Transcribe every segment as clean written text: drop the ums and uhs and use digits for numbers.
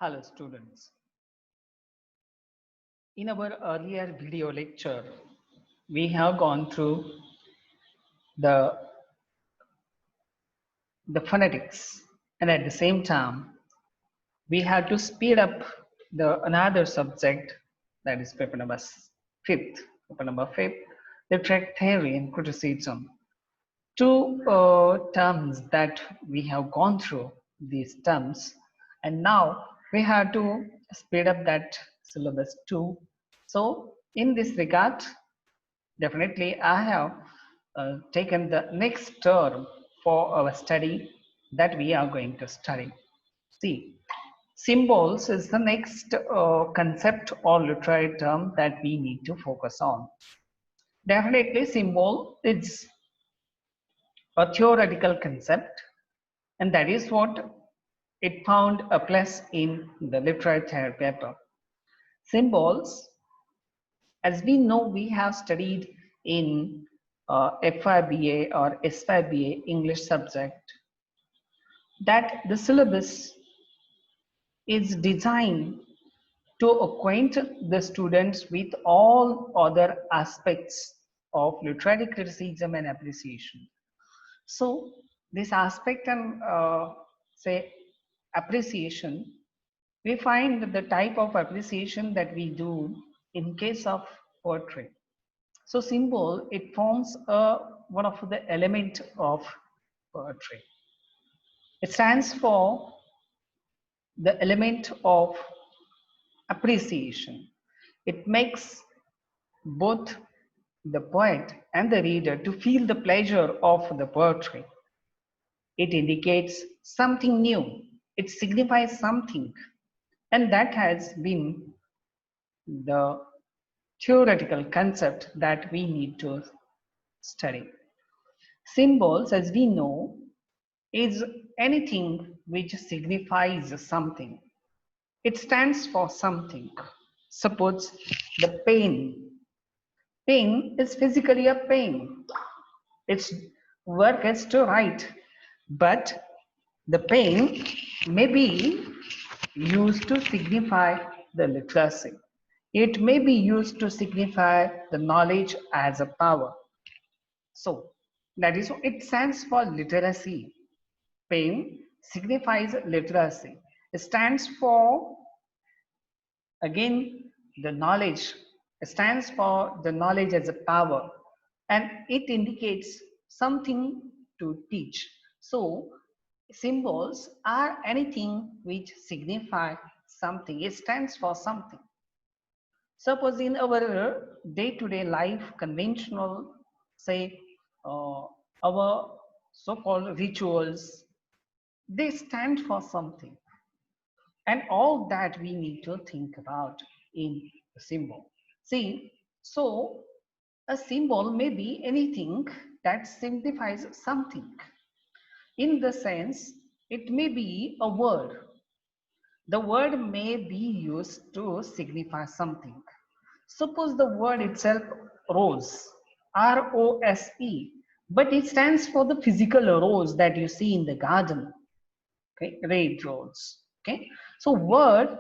Hello students. In our earlier video lecture, we have gone through the, the phonetics, and at the same time, we had to speed up the another subject, that is fifth, paper number fifth, literary theory and criticism. Two terms that we have gone through these terms, and now we have to speed up that syllabus too. So in this regard, definitely I have taken the next term for our study that we are going to study. See, symbols is the next concept or literary term that we need to focus on. Definitely symbol is a theoretical concept, and that is what it found a place in the literary theory paper. Symbols, as we know, we have studied in FYBA or SYBA English subject, that the syllabus is designed to acquaint the students with all other aspects of literary criticism and appreciation. So this aspect and say appreciation, we find the type of appreciation that we do in case of poetry. So symbol, it forms one of the element of poetry. It stands for the element of appreciation. It makes both the poet and the reader to feel the pleasure of the poetry. It indicates something new. It signifies something. And that has been the theoretical concept that we need to study. Symbols, as we know, is anything which signifies something. It stands for something. Suppose the pain. Pain is physically a pain. Its work is to write, but the pain may be used to signify the literacy. It may be used to signify the knowledge as a power. So that is, it stands for literacy. Pain signifies literacy. It stands for, again, the knowledge. It stands for the knowledge as a power, and it indicates something to teach. So symbols are anything which signify something. It stands for something. Suppose in our day-to-day life, conventional, say, our so-called rituals, they stand for something. And all that we need to think about in a symbol. See, so a symbol may be anything that signifies something. In the sense, it may be a word. The word may be used to signify something. Suppose the word itself, rose, R-O-S-E, but it stands for the physical rose that you see in the garden, okay, red rose, okay. So word,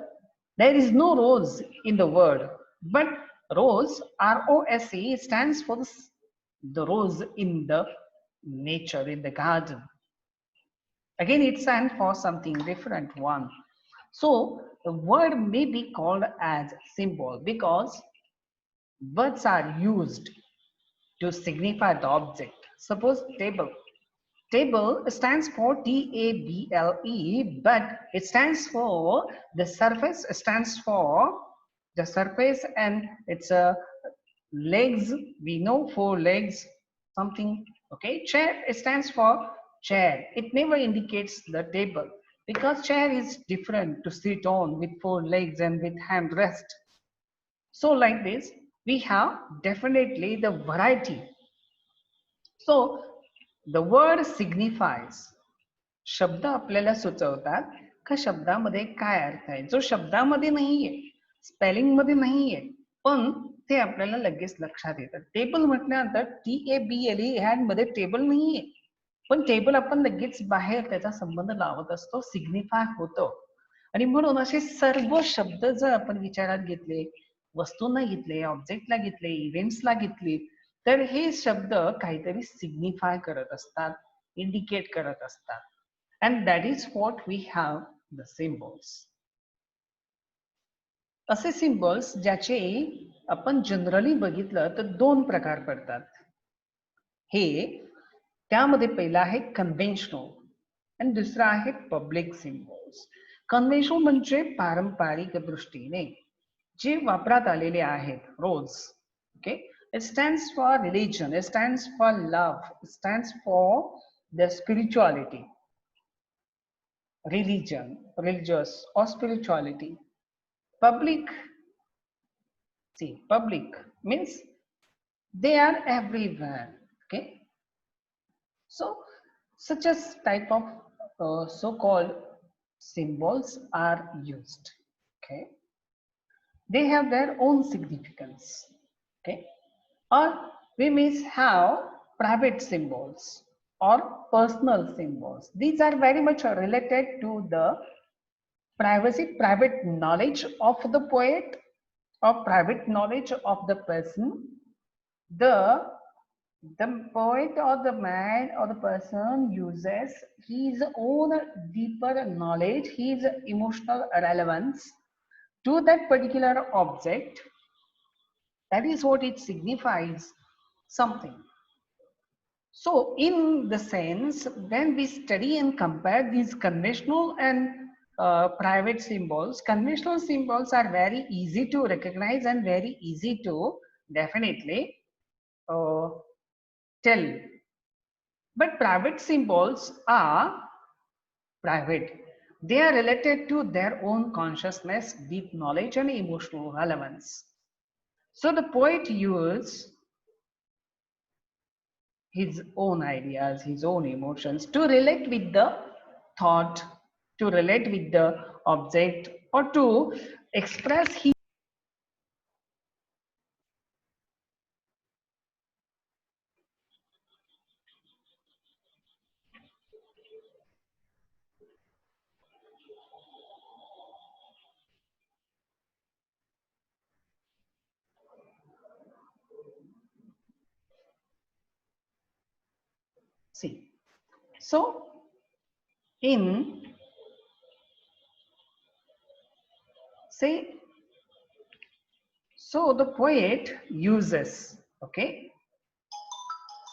there is no rose in the word, but rose, R-O-S-E, stands for the rose in the nature, in the garden. Again, it stands for something different one. So the word may be called as symbol because words are used to signify the object. Suppose table. Table stands for T-A-B-L-E, but it stands for the surface, stands for the surface, and it's a legs. We know 4 legs, something. Okay, chair, it stands for chair. It never indicates the table because chair is different to sit on with 4 legs and with hand rest. So like this, we have definitely the variety. So the word signifies. शब्द आपल्याला सुचवतात का शब्दामध्ये काय अर्थ आहे, जो शब्दामध्ये नाहीये, spelling मध्ये नाहीये, पण ते आपल्याला लगेच लक्षात येतं. टेबल म्हटल्यानंतर TABLE ह्या मध्ये टेबल नाहीये, पण टेबल आपण लगेच बाहेर त्याचा संबंध लावत असतो, सिग्निफाय होतो. आणि म्हणून असे सर्व शब्द जर आपण विचारात घेतले, वस्तूंना घेतले, ऑब्जेक्टला घेतले, इव्हेंट्सला घेतले, तर हे शब्द काहीतरी सिग्निफाय करत असतात, इंडिकेट करत असतात. And that is what we have the symbols. असे सिम्बॉल्स ज्याचे आपण जनरली बघितलं तर दोन प्रकार पडतात. हे त्यामध्ये पहिला आहे कन्व्हेन्शनल आणि दुसरा आहे पब्लिक सिम्बॉल्स. कन्व्हेन्शनल म्हणजे पारंपरिक दृष्टीने जे वापरात आलेले आहेत रोज. Okay, it stands for religion, it stands for love, it stands for the spirituality, religion, religious or spirituality. Public, see, public means they are everywhere. Okay, so such as type of so-called symbols are used. Okay, they have their own significance. Okay, or we may have private symbols or personal symbols. These are very much related to the privacy, private knowledge of the poet or private knowledge of the person. The the poet or the man or the person uses his own deeper knowledge, his emotional relevance to that particular object. That is what it signifies something. So in the sense, when we study and compare these conventional and private symbols, conventional symbols are very easy to recognize and very easy to definitely uh, tell. But private symbols are private. They are related to their own consciousness, deep knowledge, and emotional relevance. So the poet used his own ideas, his own emotions to relate with the thought, to relate with the object, or to express his. See, so in say, so the poet uses, okay,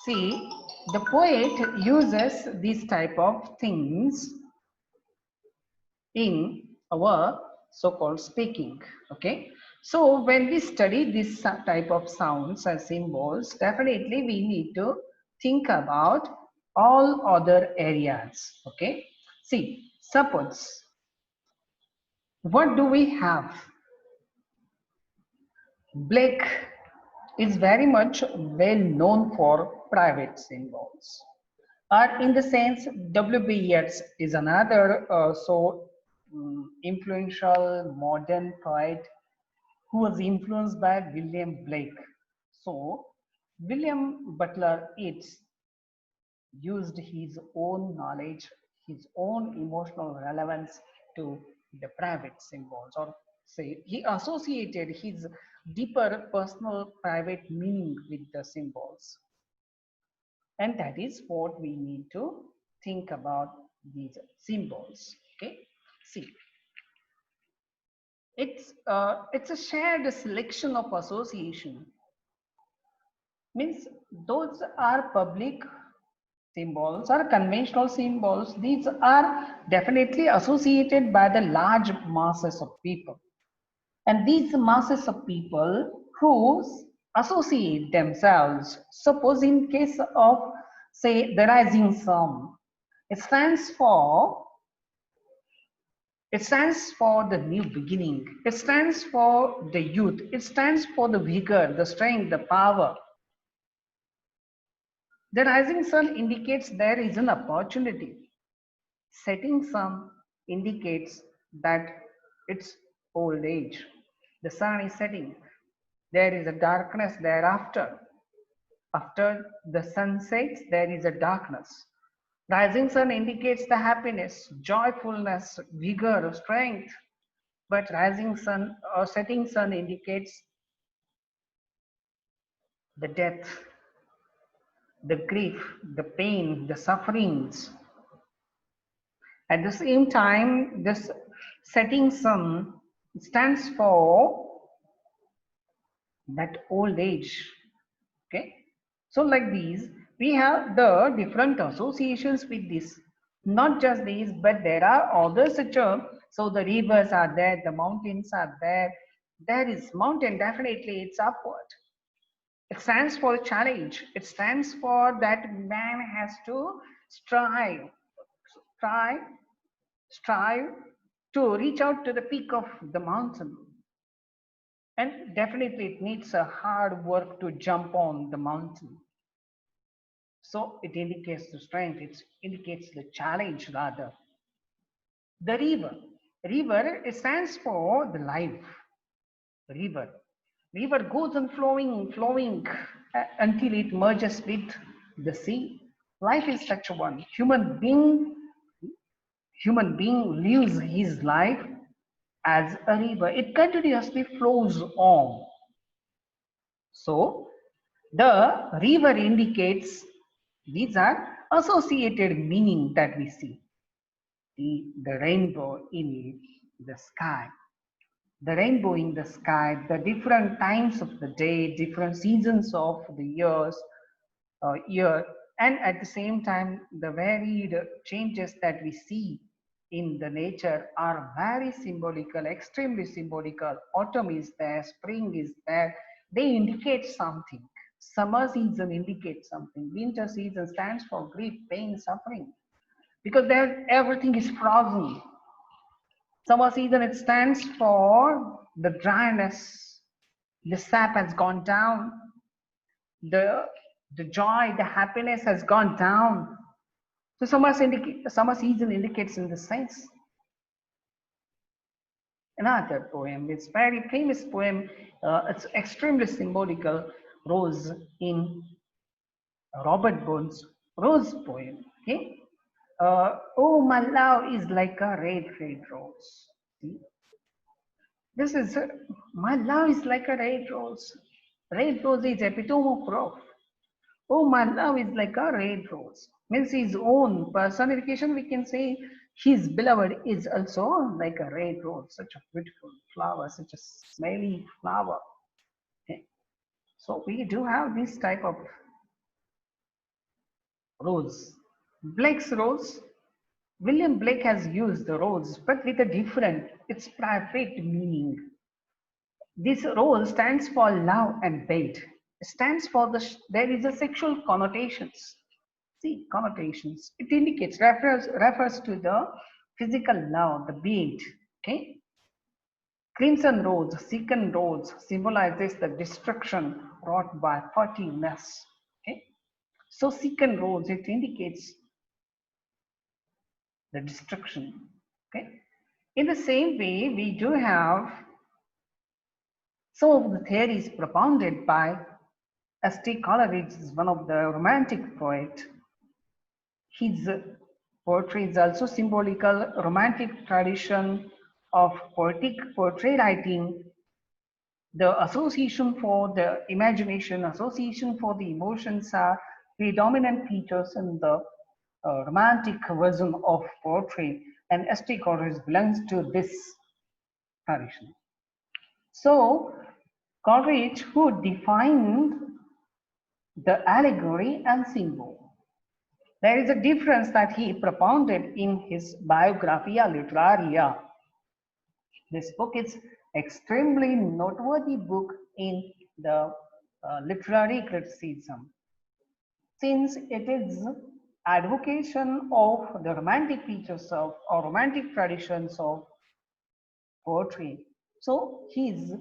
see, the poet uses these type of things in our so-called speaking. Okay, so when we study this type of sounds and symbols, definitely we need to think about all other areas. Okay, see, suppose what do we have? Blake is very much well known for private symbols. Or in the sense, W.B. Yeats is another influential modern poet who was influenced by William Blake. So, William Butler Yeats used his own knowledge, his own emotional relevance to the private symbols, or say he associated his deeper personal private meaning with the symbols. And that is what we need to think about these symbols. Okay, see, it's a shared selection of association, means those are public symbols or conventional symbols. These are definitely associated by the large masses of people, and these masses of people who associate themselves, suppose in case of say the rising sun, it stands for it stands for the new beginning. It stands for the youth. It stands for the vigor, the strength, the power. The rising sun indicates there is an opportunity. Setting sun indicates that it's old age. The sun is setting. There is a darkness thereafter. After the sun sets, there is a darkness. Rising sun indicates the happiness, joyfulness, vigor, strength. But rising sun or setting sun indicates the death, the grief, the pain, the sufferings. At the same time, this setting sun stands for that old age. Okay. So like these, we have the different associations with this. Not just these, but there are others such as, so the rivers are there, the mountains are there. There is mountain, definitely it's upward. It stands for a challenge. It stands for that man has to strive, strive, strive to reach out to the peak of the mountain. And definitely it needs a hard work to jump on the mountain. So it indicates the strength, it indicates the challenge rather. The river. River stands for the life. River. River goes on flowing, flowing until it merges with the sea. Life is such a one. Human being lives his life as a river. It continuously flows on. So the river indicates these are associated meaning that we see. The rainbow in the sky. The rainbow in the sky, the different times of the day, different seasons of the year, and at the same time, the varied changes that we see in the nature are very symbolical, extremely symbolical. Autumn is there, spring is there. They indicate something. Summer season indicates something. Winter season stands for grief, pain, suffering, because there everything is frozen. Summer season it stands for the dryness, the sap has gone down, the the joy, the happiness has gone down. So summer season indicates in this sense. Another poem, it's very famous poem. It's extremely symbolical. Rose in Robert Burns' Rose poem. Okay. Oh, my love is like a red rose. See? This is my love is like a red rose. Red rose is epitome of love. Oh, my love is like a red rose. Means his own personification. We can say his beloved is also like a red rose, such a beautiful flower, such a smelly flower. Okay. So we do have this type of rose. Blake's rose. William Blake has used the rose, but with a different, its private meaning. This role stands for love and bait. Stands for there is a sexual connotations. See connotations. It indicates refers to the physical love, the bait. Okay. Crimson rose, second rose symbolizes the destruction wrought by furtiveness. Okay. So second rose it indicates the destruction. Okay. In the same way, we do have some of the theories propounded by S.T. Coleridge is one of the romantic poet. His poetry is also symbolical, romantic tradition of poetic poetry writing, the association for the imagination, association for the emotions are predominant features in the romantic version of poetry, and S.T. Coleridge belongs to this tradition. So, Coleridge, who defined the allegory and symbol. There is a difference that he propounded in his Biographia Literaria. This book is extremely noteworthy book in the literary criticism, since it is advocation of the romantic features of or romantic traditions of poetry. So his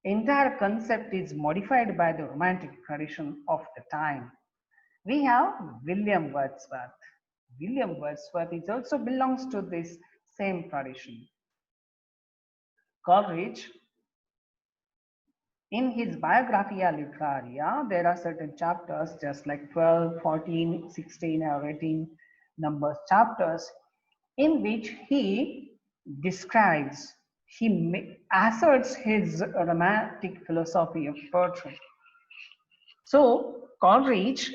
entire concept is modified by the romantic tradition of the time. We have William Wordsworth. William Wordsworth is also belongs to this same tradition. Coleridge, in his Biographia Literaria, there are certain chapters just like 12, 14, 16 or 18. numbers chapters in which he describes, asserts his romantic philosophy of poetry. So, Coleridge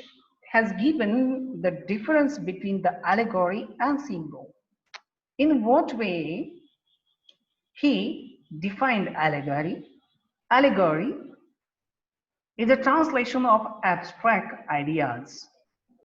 has given the difference between the allegory and symbol. In what way he defined allegory? Allegory is a translation of abstract ideas